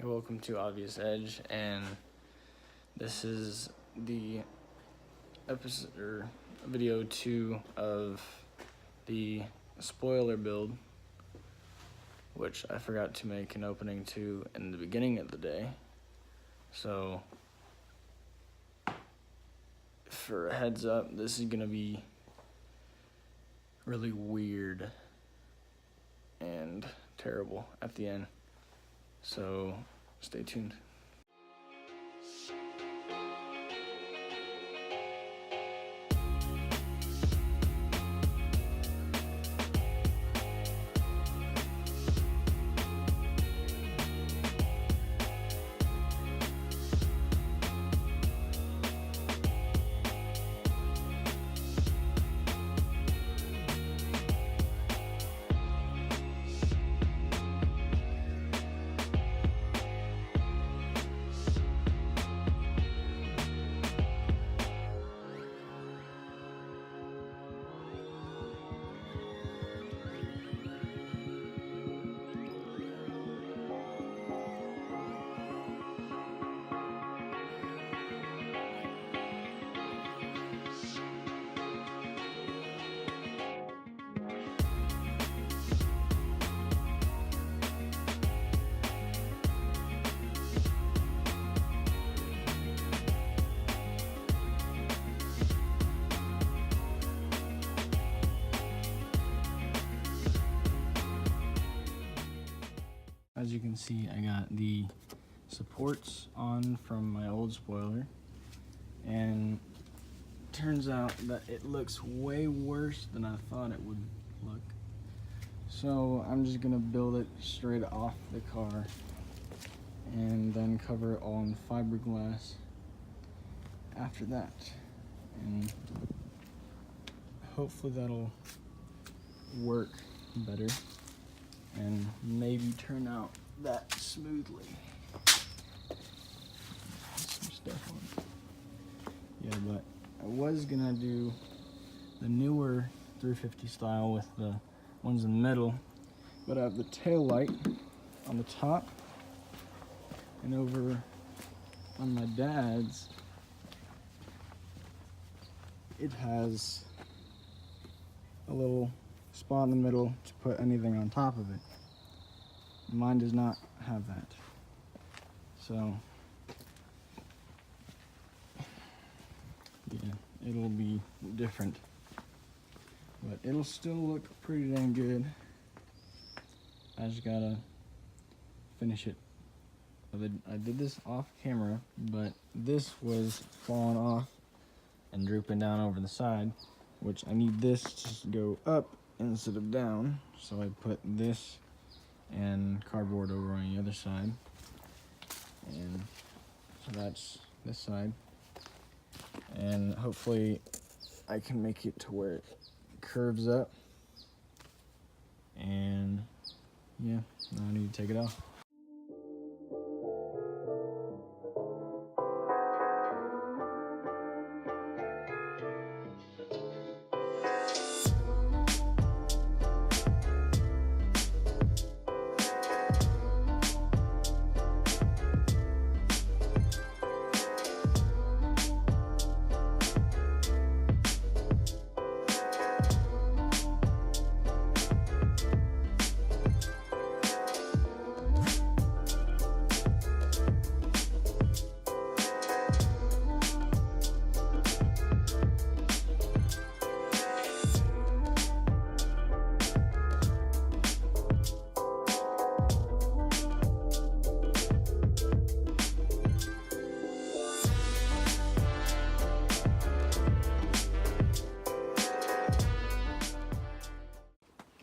Hey, welcome to Obvious Edge, and this is the episode or video 2 of the spoiler build, which I forgot to make an opening to in the beginning of the day. So for a heads up, this is gonna be really weird and terrible at the end. So stay tuned. As you can see, I got the supports on from my old spoiler, and turns out that it looks way worse than I thought it would look. So I'm just gonna build it straight off the car and then cover it all in fiberglass after that, and hopefully that'll work better and maybe turn out that smoothly. Some stuff on it. Yeah, but I was gonna do the newer 350 style with the ones in the middle, but I have the tail light on the top, and over on my dad's it has a little spot in the middle to put anything on top of it. Mine does not have that. So yeah, it'll be different, but it'll still look pretty dang good. I just gotta finish it. I did this off camera, but this was falling off and drooping down over the side, which I need this to go up instead of down, so I put this and cardboard over on the other side, and so that's this side, and hopefully I can make it to where it curves up, and yeah, now I need to take it off.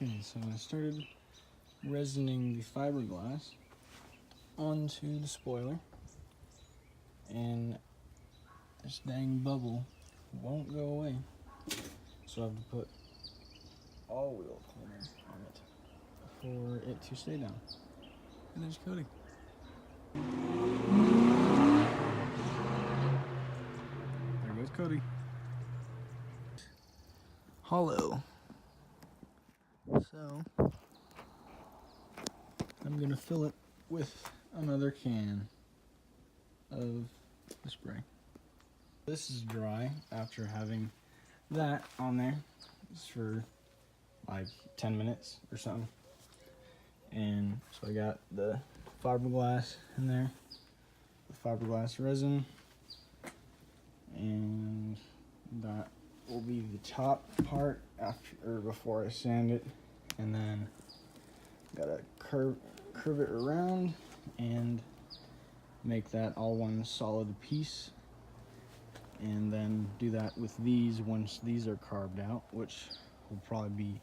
Okay, so I started resining the fiberglass onto the spoiler, and this dang bubble won't go away, so I have to put all-wheel cleaner on it for it to stay down. And there's Cody. There goes Cody. Hollow. So I'm gonna fill it with another can of the spray. This is dry after having that on there. It's for like 10 minutes or something. And so I got the fiberglass in there, the fiberglass resin, and that will be the top part after or before I sand it. And then gotta curve it around and make that all one solid piece, and then do that with these once these are carved out, which will probably be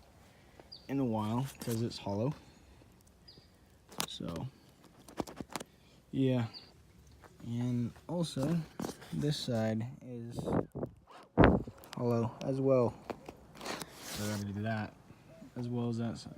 in a while because it's hollow. So yeah, and also this side is hollow as well, so I gotta do that as well as that side.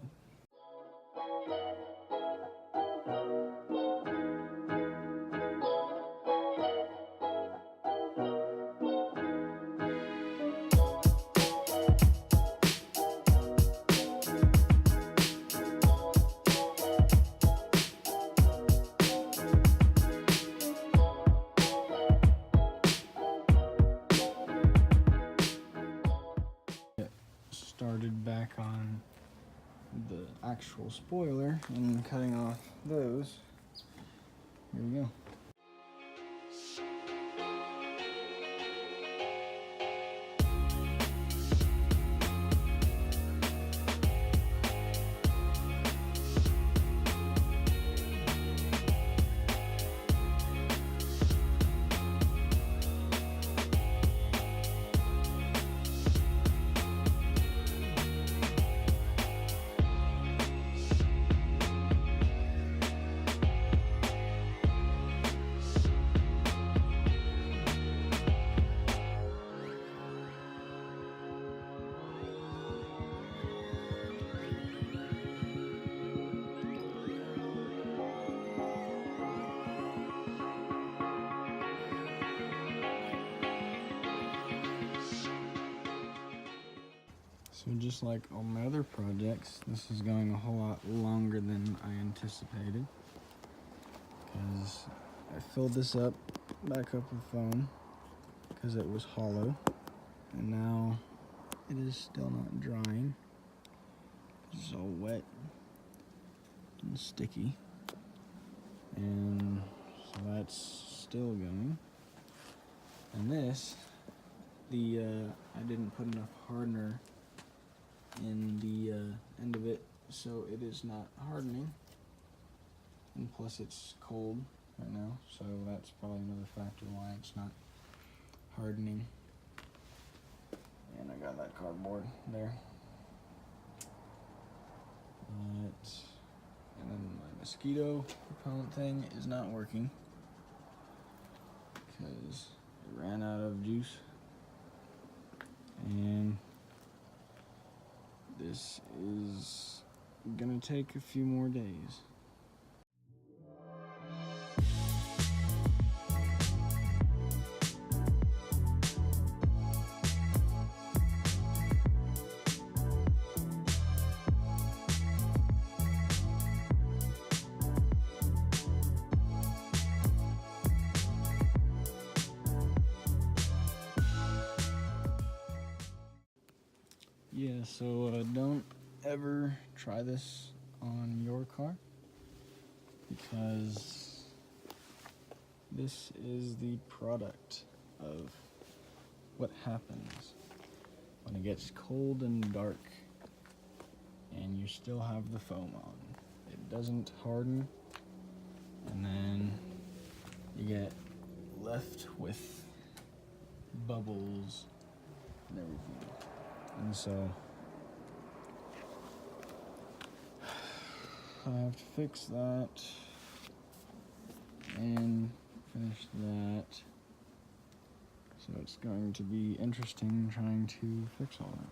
Started back on the actual spoiler and cutting off those. Here we go. So just like all my other projects, this is going a whole lot longer than I anticipated, because I filled this back up with foam because it was hollow, and now it is still not drying. It's all wet and sticky, and so that's still going. And this, I didn't put enough hardener in the end of it, so it is not hardening, and plus it's cold right now, so that's probably another factor why it's not hardening. And I got that cardboard there, and then my mosquito repellent thing is not working because it ran out of juice, and this is gonna take a few more days. Yeah, so don't ever try this on your car, because this is the product of what happens when it gets cold and dark and you still have the foam on. It doesn't harden, and then you get left with bubbles and everything. And so I have to fix that and finish that. So it's going to be interesting trying to fix all that.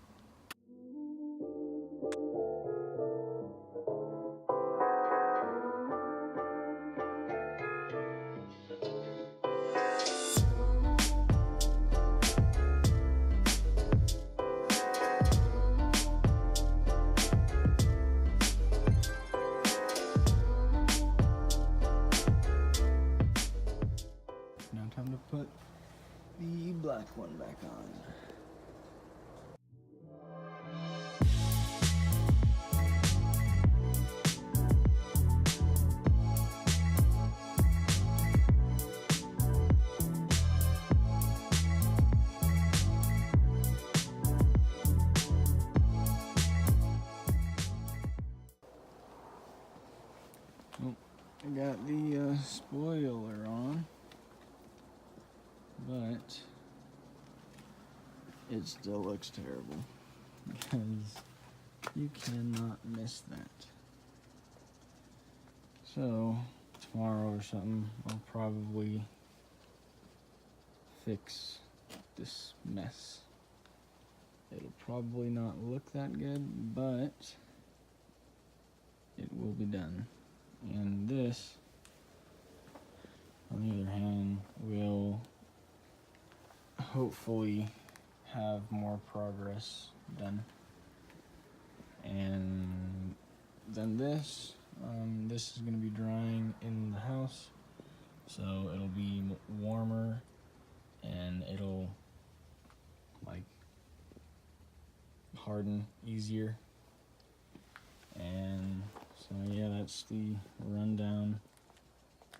put the black one back on. I got the spoiler on, but it still looks terrible because you cannot miss that. So tomorrow or something, I'll probably fix this mess. It'll probably not look that good, but it will be done. And this, on the other hand, will hopefully have more progress done. And then this is going to be drying in the house, so it'll be warmer and it'll like harden easier. And so yeah, that's the rundown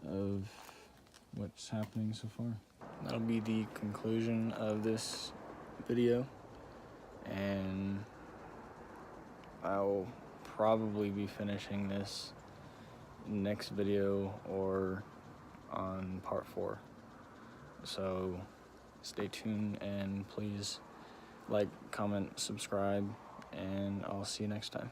of what's happening so far. That'll be the conclusion of this video, and I'll probably be finishing this next video or on part 4. So stay tuned and please like, comment, subscribe, and I'll see you next time.